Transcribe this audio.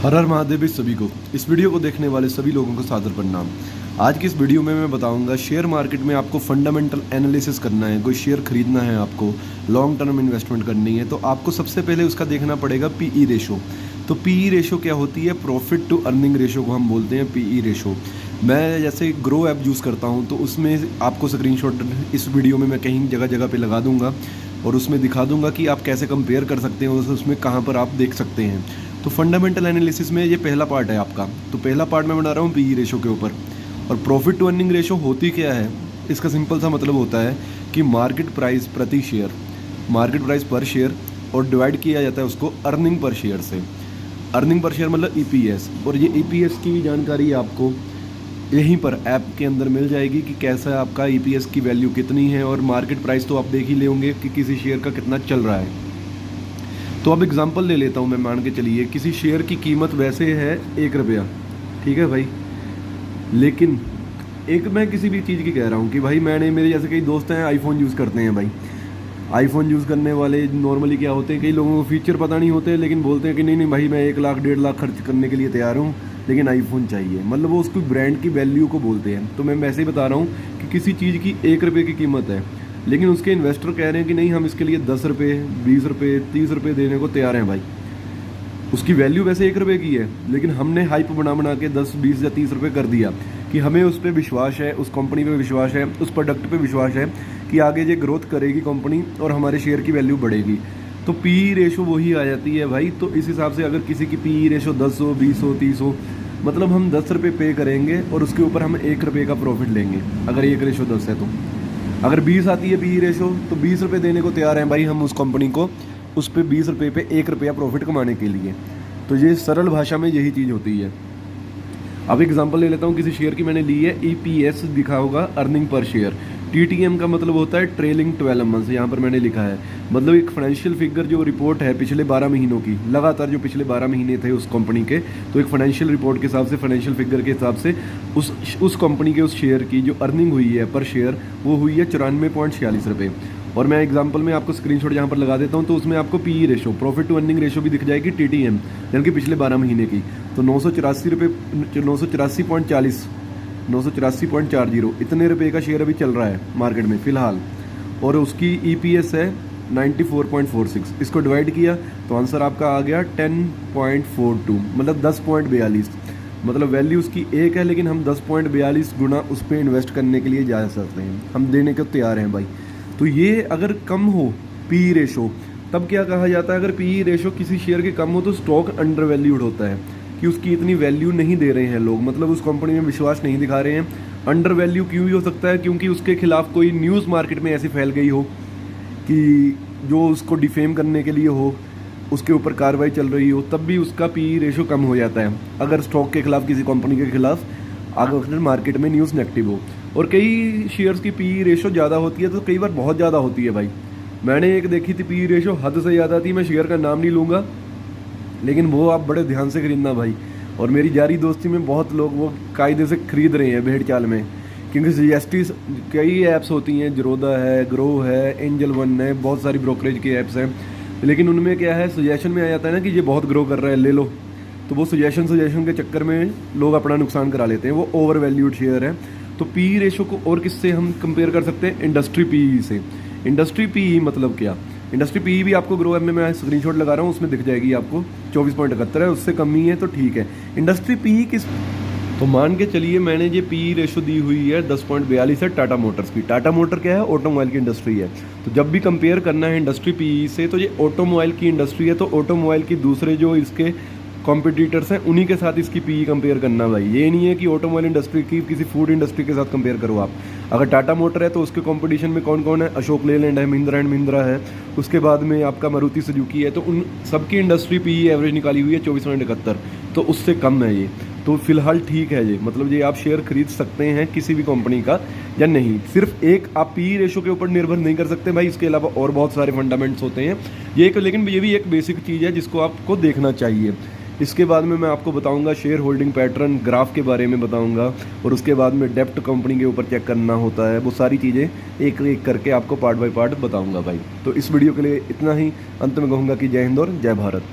हर हर महादेव सभी को। इस वीडियो को देखने वाले सभी लोगों को सादर प्रणाम। आज की इस वीडियो में मैं बताऊंगा शेयर मार्केट में आपको फंडामेंटल एनालिसिस करना है, कोई शेयर खरीदना है, आपको लॉन्ग टर्म इन्वेस्टमेंट करनी है तो आपको सबसे पहले उसका देखना पड़ेगा पीई रेशो। तो पीई रेशो क्या होती है? प्रॉफिट टू अर्निंग रेशो को हम बोलते हैं पीई रेशो। मैं जैसे ग्रो ऐप यूज़ करता हूँ तो उसमें आपको स्क्रीनशॉट इस वीडियो में मैं कहीं जगह जगह पे लगा दूंगा और उसमें दिखा दूंगा कि आप कैसे कंपेयर कर सकते हैं, उसमें कहाँ पर आप देख सकते हैं। तो फंडामेंटल एनालिसिस में ये पहला पार्ट है आपका। तो पहला पार्ट मैं बना रहा हूँ पीई रेशो के ऊपर। और प्रॉफिट टू अर्निंग रेशो होती क्या है? इसका सिंपल सा मतलब होता है कि मार्केट प्राइस प्रति शेयर, मार्केट प्राइस पर शेयर, और डिवाइड किया जाता है उसको अर्निंग पर शेयर से। अर्निंग पर शेयर मतलब ईपीएस। और ये ईपीएस की जानकारी आपको यहीं पर ऐप के अंदर मिल जाएगी कि कैसा आपका ईपीएस की वैल्यू कितनी है, और मार्केट प्राइस तो आप देख ही लेंगे कि किसी शेयर का कितना चल रहा है। तो अब एग्जांपल ले लेता हूँ मैं, मान के चलिए किसी शेयर की कीमत वैसे है 1 रुपया, ठीक है भाई। लेकिन एक मैं किसी भी चीज़ की कह रहा हूँ कि भाई मैंने, मेरे जैसे कई दोस्त हैं आईफोन यूज़ करते हैं भाई। आईफोन यूज़ करने वाले नॉर्मली क्या होते हैं, कई लोगों को फीचर पता नहीं होते लेकिन बोलते हैं कि नहीं नहीं भाई मैं 1 लाख 1.5 लाख खर्च करने के लिए तैयार हूँ लेकिन आईफोन चाहिए। मतलब वो उसको ब्रांड की वैल्यू को बोलते हैं। तो मैं वैसे ही बता रहा हूँ कि किसी चीज़ की 1 रुपये की कीमत है लेकिन उसके इन्वेस्टर कह रहे हैं कि नहीं हम इसके लिए 10 रुपये 20 रुपये 30 रुपये देने को तैयार हैं भाई। उसकी वैल्यू वैसे 1 रुपये की है लेकिन हमने हाइप बना बना के 10 20 या 30 रुपये कर दिया कि हमें उस पर विश्वास है, उस कंपनी पे विश्वास है, उस प्रोडक्ट पे विश्वास है कि आगे ये ग्रोथ करेगी कंपनी और हमारे शेयर की वैल्यू बढ़ेगी। तो पी रेशो वही आ जाती है भाई। तो इस हिसाब से अगर किसी की पी रेशो 10 हो 20 हो 30 हो, मतलब हम 10 रुपये पे करेंगे और उसके ऊपर हम 1 रुपये का प्रॉफिट लेंगे। अगर 1 रेशो 10 है तो अगर 20 आती है पी रेशो तो 20 रुपये देने को तैयार हैं भाई हम उस कंपनी को, उस पर 20 रुपये पे 1 रुपया प्रॉफिट कमाने के लिए। तो ये सरल भाषा में यही चीज़ होती है। अब एग्जांपल ले लेता हूँ, किसी शेयर की मैंने ली है, ईपीएस दिखा होगा अर्निंग पर शेयर। टीटीएम का मतलब होता है ट्रेलिंग 12 मंथ्स, यहाँ पर मैंने लिखा है। मतलब एक फाइनेंशियल फिगर जो रिपोर्ट है पिछले 12 महीनों की, लगातार जो पिछले 12 महीने थे उस कंपनी के, तो एक फाइनेंशियल रिपोर्ट के हिसाब से, फाइनेंशियल फिगर के हिसाब से उस कंपनी के उस शेयर की जो अर्निंग हुई है पर शेयर वो हुई है 94.46 रुपये। और मैं एग्जांपल में आपको स्क्रीनशॉट यहाँ पर लगा देता हूँ तो उसमें आपको PE ratio, profit to earning ratio भी दिख जाएगी टीटीएम, यानी कि पिछले 12 महीने की। तो 984 रुपये 984.40 इतने रुपये का शेयर अभी चल रहा है मार्केट में फ़िलहाल, और उसकी ईपीएस है 94.46। इसको डिवाइड किया तो आंसर आपका आ गया 10.42, मतलब 10.42। मतलब वैल्यू उसकी 1 है लेकिन हम 10.42 गुना उस पर इन्वेस्ट करने के लिए जा सकते हैं, हम देने को तैयार हैं भाई। तो ये अगर कम हो पी रेशो तब क्या कहा जाता है? अगर पी रेशो किसी शेयर के कम हो तो स्टॉक अंडर वैल्यूड होता है, कि उसकी इतनी वैल्यू नहीं दे रहे हैं लोग, मतलब उस कंपनी में विश्वास नहीं दिखा रहे हैं। अंडर वैल्यू क्यों ही हो सकता है? क्योंकि उसके खिलाफ कोई न्यूज़ मार्केट में ऐसी फैल गई हो कि जो उसको डिफेम करने के लिए हो, उसके ऊपर कार्रवाई चल रही हो, तब भी उसका पी रेशो कम हो जाता है अगर स्टॉक के खिलाफ, किसी कंपनी के खिलाफ अगर मार्केट में न्यूज़ नेगेटिव हो। और कई शेयर्स की पी रेशो ज़्यादा होती है तो कई बार बहुत ज़्यादा होती है भाई। मैंने एक देखी थी पी रेशो हद से ज़्यादा थी, मैं शेयर का नाम नहीं लूँगा लेकिन वो आप बड़े ध्यान से खरीदना भाई। और मेरी जारी दोस्ती में बहुत लोग वो कायदे से खरीद रहे हैं भेड़ चाल में, क्योंकि जीएसटी कई ऐप्स होती हैं, जरोदा है, ग्रो है, एंजल वन है, बहुत सारी ब्रोकरेज की ऐप्स हैं, लेकिन उनमें क्या है, सजेशन में आ जाता है ना कि ये बहुत ग्रो कर रहा है ले लो, तो वो सजेशन के चक्कर में लोग अपना नुकसान करा लेते हैं। वो ओवर वैल्यूड शेयर है। तो पी रेशो को और किससे हम कंपेयर कर सकते हैं? इंडस्ट्री पीई से। इंडस्ट्री पीई मतलब क्या? इंडस्ट्री पीई भी आपको ग्रो ऐप में मैं स्क्रीनशॉट लगा रहा हूँ, उसमें दिख जाएगी आपको 24.71 है, उससे कम ही है तो ठीक है। इंडस्ट्री पीई किस, तो मान के चलिए मैंने ये पी रेशो दी हुई है 10.42 है टाटा मोटर्स की। टाटा मोटर क्या है? ऑटोमोबाइल की इंडस्ट्री है। तो जब भी कंपेयर करना है इंडस्ट्री पीई से तो ये ऑटोमोबाइल की इंडस्ट्री है, तो ऑटोमोबाइल की दूसरे जो इसके कॉम्पिटिटर्स हैं उन्हीं के साथ इसकी पीई कंपेयर करना भाई। ये नहीं है कि ऑटोमोबाइल इंडस्ट्री की किसी फूड इंडस्ट्री के साथ कंपेयर करो आप। अगर टाटा मोटर है तो उसके कंपटीशन में कौन कौन है? अशोक लेलैंड है, महिंद्रा एंड महिंद्रा है, उसके बाद में आपका मारुति सुजुकी है। तो उन सबकी इंडस्ट्री पीई एवरेज निकाली हुई है 24.71, तो उससे कम है ये। तो फिलहाल ठीक है ये, मतलब ये आप शेयर खरीद सकते हैं किसी भी कंपनी का या नहीं। सिर्फ एक आप पी रेशो के ऊपर निर्भर नहीं कर सकते भाई, इसके अलावा और बहुत सारे फंडामेंट्स होते हैं ये एक, लेकिन ये भी एक बेसिक चीज़ है जिसको आपको देखना चाहिए। इसके बाद में मैं आपको बताऊंगा शेयर होल्डिंग पैटर्न ग्राफ के बारे में बताऊंगा, और उसके बाद में डेप्ट कंपनी के ऊपर चेक करना होता है, वो सारी चीज़ें एक एक करके आपको पार्ट बाय पार्ट बताऊंगा भाई। तो इस वीडियो के लिए इतना ही। अंत में कहूँगा कि जय हिंद और जय भारत।